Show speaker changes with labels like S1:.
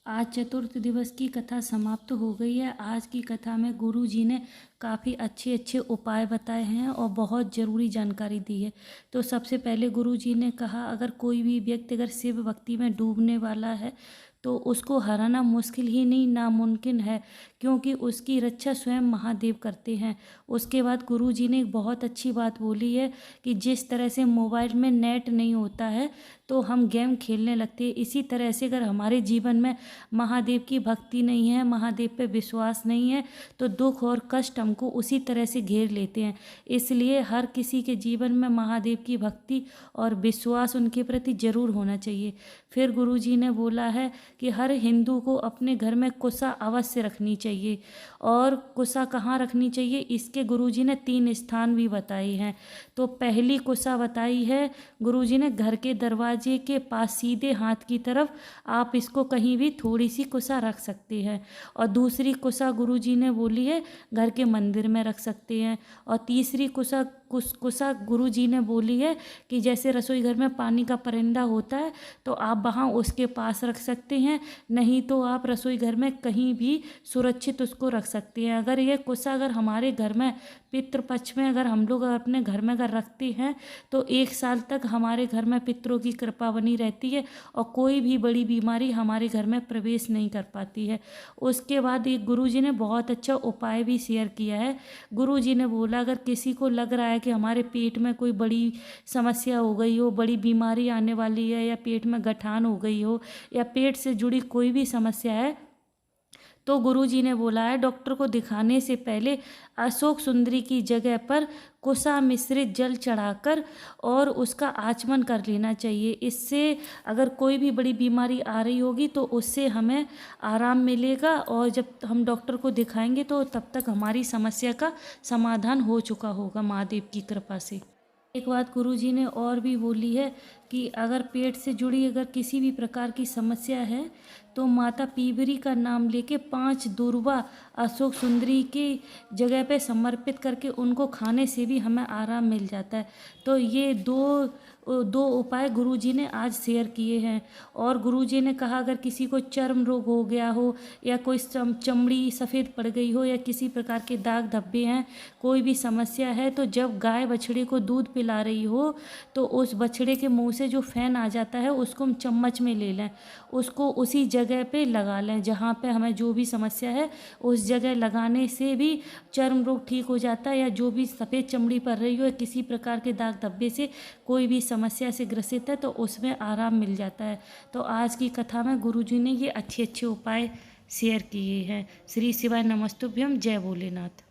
S1: आज चतुर्थ दिवस की कथा समाप्त हो गई है। आज की कथा में गुरु जी ने काफ़ी अच्छे अच्छे उपाय बताए हैं और बहुत ज़रूरी जानकारी दी है। तो सबसे पहले गुरु जी ने कहा, अगर कोई भी व्यक्ति अगर शिव भक्ति में डूबने वाला है तो उसको हराना मुश्किल ही नहीं नामुमकिन है, क्योंकि उसकी रक्षा स्वयं महादेव करते हैं। उसके बाद गुरु जी ने एक बहुत अच्छी बात बोली है कि जिस तरह से मोबाइल में नेट नहीं होता है तो हम गेम खेलने लगते हैं, इसी तरह से अगर हमारे जीवन में महादेव की भक्ति नहीं है, महादेव पे विश्वास नहीं है, तो दुख और कष्ट हमको उसी तरह से घेर लेते हैं। इसलिए हर किसी के जीवन में महादेव की भक्ति और विश्वास उनके प्रति जरूर होना चाहिए। फिर गुरुजी ने बोला है कि हर हिंदू को अपने घर में कुसा अवश्य रखनी चाहिए। और कुसा कहाँ रखनी चाहिए, इसके गुरुजी ने 3 स्थान भी बताए हैं। तो पहली कुसा बताई है गुरुजी ने घर के दरवाजे के पास सीधे हाथ की तरफ, आप इसको कहीं भी थोड़ी सी कुसा रख सकते हैं। और दूसरी कुसा गुरुजी ने बोली है घर के मंदिर में रख सकते हैं। और तीसरी कुसा गुरुजी ने बोली है कि जैसे रसोई घर में पानी का परिंदा होता है तो आप वहाँ उसके पास रख सकते हैं, नहीं तो आप रसोई घर में कहीं भी सुरक्षित उसको रख सकते हैं। अगर ये कुसा अगर हमारे घर में पितृपक्ष में अगर हम लोग अपने घर में अगर रखते हैं तो 1 साल तक हमारे घर में पितरों की कृपा बनी रहती है और कोई भी बड़ी बीमारी हमारे घर में प्रवेश नहीं कर पाती है। उसके बाद एक गुरुजी ने बहुत अच्छा उपाय भी शेयर किया है। गुरुजी ने बोला, अगर किसी को लग रहा है कि हमारे पेट में कोई बड़ी समस्या हो गई हो, बड़ी बीमारी आने वाली है, या पेट में गठान हो गई हो, या पेट से जुड़ी कोई भी समस्या है, तो गुरुजी ने बोला है डॉक्टर को दिखाने से पहले अशोक सुंदरी की जगह पर कुसा मिश्रित जल चढ़ाकर और उसका आचमन कर लेना चाहिए। इससे अगर कोई भी बड़ी बीमारी आ रही होगी तो उससे हमें आराम मिलेगा, और जब हम डॉक्टर को दिखाएंगे तो तब तक हमारी समस्या का समाधान हो चुका होगा महादेव की कृपा से। एक बात गुरुजी ने और भी बोली है कि अगर पेट से जुड़ी अगर किसी भी प्रकार की समस्या है तो माता पीवरी का नाम लेके 5 दूर्वा अशोक सुंदरी की जगह पे समर्पित करके उनको खाने से भी हमें आराम मिल जाता है। तो ये दो उपाय गुरुजी ने आज शेयर किए हैं। और गुरुजी ने कहा, अगर किसी को चर्म रोग हो गया हो, या कोई चमड़ी सफ़ेद पड़ गई हो, या किसी प्रकार के दाग धब्बे हैं, कोई भी समस्या है, तो जब गाय बछड़े को दूध पिला रही हो तो उस बछड़े के मुंह से जो फैन आ जाता है उसको हम चम्मच में ले लें, उसको उसी जगह पे लगा लें जहाँ पे हमें जो भी समस्या है, उस जगह लगाने से भी चर्म रोग ठीक हो जाता है। या जो भी सफ़ेद चमड़ी पड़ रही हो, या किसी प्रकार के दाग धब्बे से कोई भी समस्या से ग्रसित है, तो उसमें आराम मिल जाता है। तो आज की कथा में गुरुजी ने ये अच्छे अच्छे उपाय शेयर किए हैं। श्री शिवाय नमस्तुभ्यम। जय भोलेनाथ।